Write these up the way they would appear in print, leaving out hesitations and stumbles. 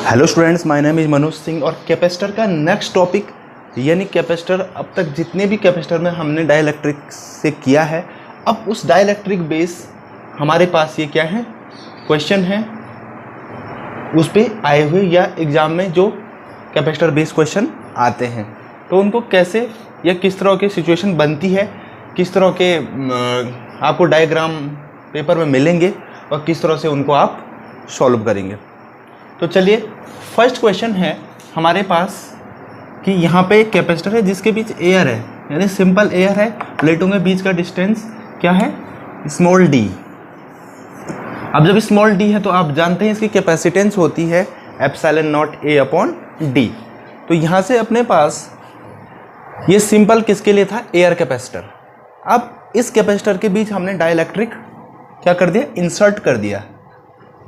Hello students, my name is Manoj Singh. और capacitor का next topic यानी कैपेसिटर, अब तक जितने भी कैपेसिटर में हमने डाइलेक्ट्रिक से किया है, अब उस डाइलेक्ट्रिक बेस हमारे पास ये क्या है, क्वेश्चन है उस पे आए हुए या एग्ज़ाम में जो कैपेसिटर बेस क्वेश्चन आते हैं, तो उनको कैसे या किस तरह की सिचुएशन बनती है, किस तरह के आपको डायग्राम पेपर में मिलेंगे और किस तरह से उनको आप सॉल्व करेंगे। तो चलिए, फर्स्ट क्वेश्चन है हमारे पास कि यहाँ पे एक कैपेसिटर है जिसके बीच एयर है, यानी सिंपल एयर है। प्लेटों के बीच का डिस्टेंस क्या है, स्मॉल डी। अब जब स्मॉल डी है तो आप जानते हैं इसकी कैपेसिटेंस होती है epsilon naught a upon D. तो यहाँ से अपने पास ये सिंपल किसके लिए था, एयर कैपेसिटर। अब इस कैपेसिटर के बीच हमने डाइलेक्ट्रिक क्या कर दिया, इंसर्ट कर दिया।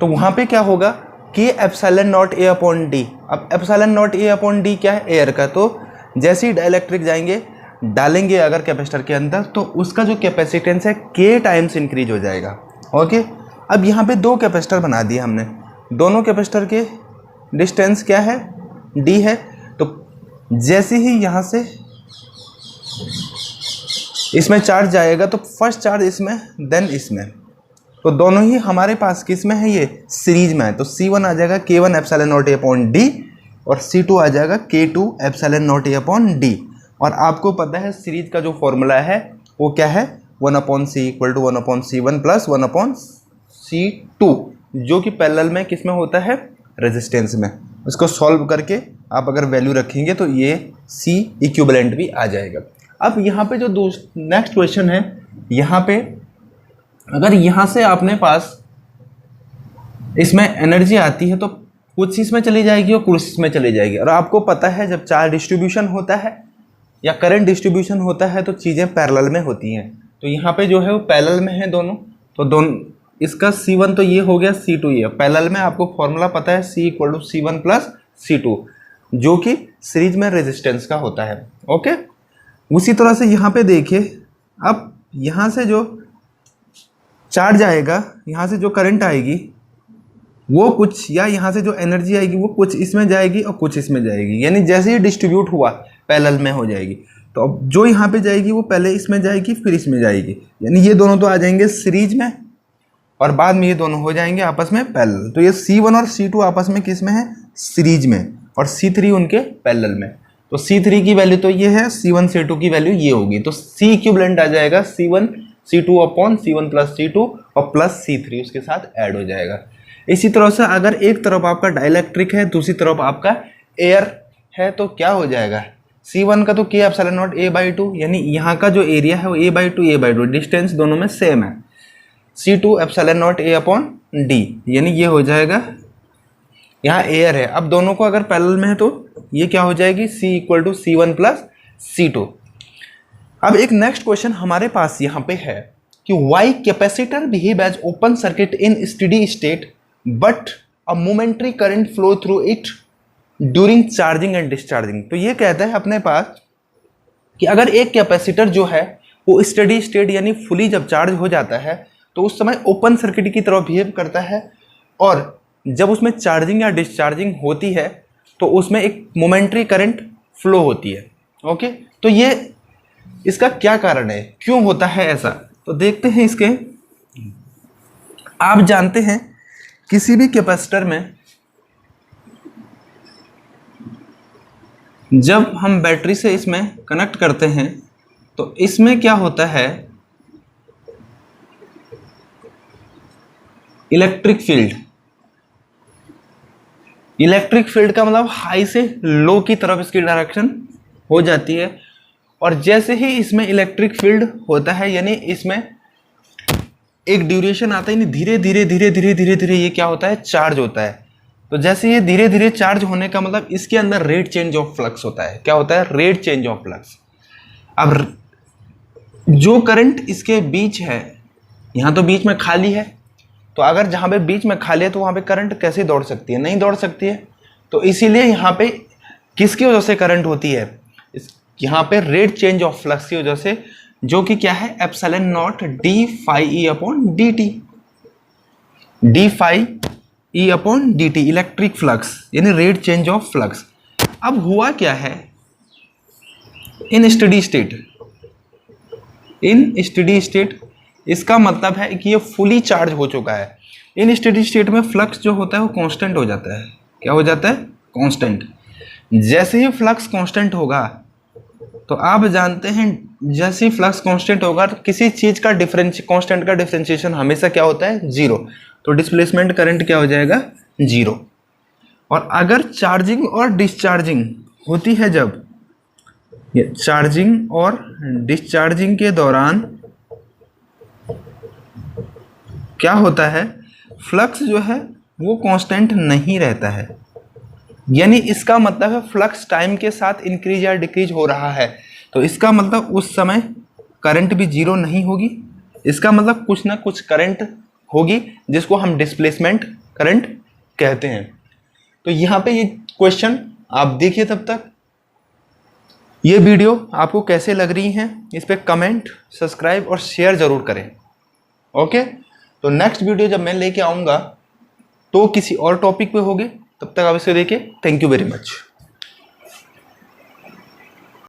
तो वहाँ पे क्या होगा कि epsilon naught a upon D. अब epsilon naught a upon D क्या है, एयर का। तो जैसे ही डाइलेक्ट्रिक जाएंगे, डालेंगे अगर कैपेसिटर के अंदर, तो उसका जो कैपेसिटेंस है के टाइम्स इंक्रीज हो जाएगा। ओके, अब यहाँ पे दो कैपेसिटर बना दिए हमने, दोनों कैपेसिटर के डिस्टेंस क्या है, डी है। तो जैसे ही यहाँ से इसमें चार्ज जाएगा तो फर्स्ट चार्ज इसमें देन इसमें, तो दोनों ही हमारे पास किस में है, ये सीरीज में है। तो C1 आ जाएगा K1 epsilon naught a upon D और C2 आ जाएगा K2 epsilon naught a upon D. और आपको पता है सीरीज का जो फॉर्मूला है वो क्या है, 1/c equal to 1/C1 plus 1/C2, जो कि पैरेलल में किस में होता है, रेजिस्टेंस में। इसको सॉल्व करके आप अगर वैल्यू रखेंगे तो ये C इक्विवेलेंट भी आ जाएगा। अब यहाँ पे जो नेक्स्ट क्वेश्चन है, यहाँ पे अगर यहाँ से आपने पास इसमें एनर्जी आती है तो कुछ इसमें चली जाएगी और कुछ इसमें चली जाएगी। और आपको पता है जब चार्ज डिस्ट्रीब्यूशन होता है या करंट डिस्ट्रीब्यूशन होता है तो चीज़ें पैरेलल में होती हैं। तो यहाँ पे जो है वो पैरेलल में है दोनों। तो दोनों इसका C1 तो ये हो गया, C2 ये पैरेलल में। आपको फॉर्मूला पता है C equal to C1 plus C2, जो कि सीरीज में रेजिस्टेंस का होता है। ओके, उसी तरह से यहाँ पे देखिए, अब यहाँ से जो चार्ज आएगा, यहाँ से जो करंट आएगी वो कुछ, या यहाँ से जो एनर्जी आएगी वो कुछ इसमें जाएगी और कुछ इसमें जाएगी, यानी जैसे ही डिस्ट्रीब्यूट हुआ पैरेलल में हो जाएगी। तो अब जो यहाँ पे जाएगी वो पहले इसमें जाएगी फिर इसमें जाएगी, यानी ये दोनों तो आ जाएंगे सीरीज में और बाद में ये दोनों हो जाएंगे आपस में पैरेलल। तो ये C1 और C2 आपस में किस में है, सीरीज में, और C3 उनके पैरेलल में। तो C3 की वैल्यू तो ये है, C1 C2 की वैल्यू ये होगी। तो C इक्विवेलेंट आ जाएगा C1 C2 upon C1 plus C2 और प्लस C3 उसके साथ ऐड हो जाएगा। इसी तरह से अगर एक तरफ आपका डाइलेक्ट्रिक है, दूसरी तरफ आपका एयर है, तो क्या हो जाएगा, C1 का तो K एप्सिलॉन नॉट A/2, यानी यहाँ का जो एरिया है वो A/2, डिस्टेंस दोनों में सेम है। C2 epsilon not A upon D, यानी ये हो जाएगा, यहाँ एयर है। अब दोनों को अगर पैरेलल में है तो ये क्या हो जाएगी, C equal to C1 plus C2। अब एक नेक्स्ट क्वेश्चन हमारे पास यहाँ पे है कि why capacitor behave as open circuit in steady state but a momentary current flow through it during charging and discharging. तो ये कहता है अपने पास कि अगर एक कैपेसिटर जो है वो स्टेडी स्टेट यानी फुली जब चार्ज हो जाता है तो उस समय ओपन सर्किट की तरह बिहेव करता है, और जब उसमें चार्जिंग या डिस्चार्जिंग होती है तो उसमें एक मोमेंटरी करंट फ्लो होती है। ओके, तो ये इसका क्या कारण है, क्यों होता है ऐसा, तो देखते हैं इसके। आप जानते हैं किसी भी कैपेसिटर में जब हम बैटरी से इसमें कनेक्ट करते हैं तो इसमें क्या होता है, इलेक्ट्रिक फील्ड का मतलब हाई से लो की तरफ इसकी डायरेक्शन हो जाती है। और जैसे ही इसमें इलेक्ट्रिक फील्ड होता है, यानी इसमें एक ड्यूरेशन आता है, यानी धीरे धीरे ये क्या होता है, चार्ज होता है। तो जैसे ये धीरे धीरे चार्ज होने का मतलब इसके अंदर रेट चेंज ऑफ फ्लक्स होता है। क्या होता है, रेट चेंज ऑफ फ्लक्स। अब जो करंट इसके बीच है, यहाँ तो बीच में खाली है, तो अगर जहाँ पे बीच में खाली है तो वहाँ पे करंट कैसे दौड़ सकती है, नहीं दौड़ सकती है। तो इसीलिए यहाँ पे किसकी वजह से करंट होती है, यहाँ पे रेट चेंज ऑफ फ्लक्स की वजह से, जो कि क्या है, epsilon not d phi e upon d t. D phi E upon d t, electric flux यानी रेट चेंज ऑफ फ्लक्स। अब हुआ क्या है इन स्टडी स्टेट, इसका मतलब है कि ये फुली चार्ज हो चुका है। इन स्टडी स्टेट में फ्लक्स जो होता है वो कांस्टेंट हो जाता है। क्या हो जाता है? कांस्टेंट। जैसे ही फ्लक्स कांस्टेंट होगा तो आप जानते हैं जैसे ही फ्लक्स कांस्टेंट होगा तो किसी चीज का कांस्टेंट का डिफरेंशिएशन हमेशा क्या होता है? जीरो। तो डिस्प्लेसमेंट करंट क्या हो जाएगा? जीरो। और अगर चार्जिंग और डिस्चार्जिंग होती है, जब ये चार्जिंग और डिस्चार्जिंग के दौरान क्या होता है? फ्लक्स जो है वो कांस्टेंट नहीं रहता है, यानी इसका मतलब है फ्लक्स टाइम के साथ इंक्रीज या डिक्रीज हो रहा है। तो इसका मतलब उस समय करंट भी जीरो नहीं होगी, इसका मतलब कुछ ना कुछ करंट होगी जिसको हम डिस्प्लेसमेंट करंट कहते हैं। तो यहाँ पे ये क्वेश्चन आप देखिए। तब तक ये वीडियो आपको कैसे लग रही हैं इस पर कमेंट, सब्सक्राइब और शेयर ज़रूर करें। ओके, तो नेक्स्ट वीडियो जब मैं लेके आऊँगा तो किसी और टॉपिक पे होगी। तब तक आप इसे देखिए। Thank you very much.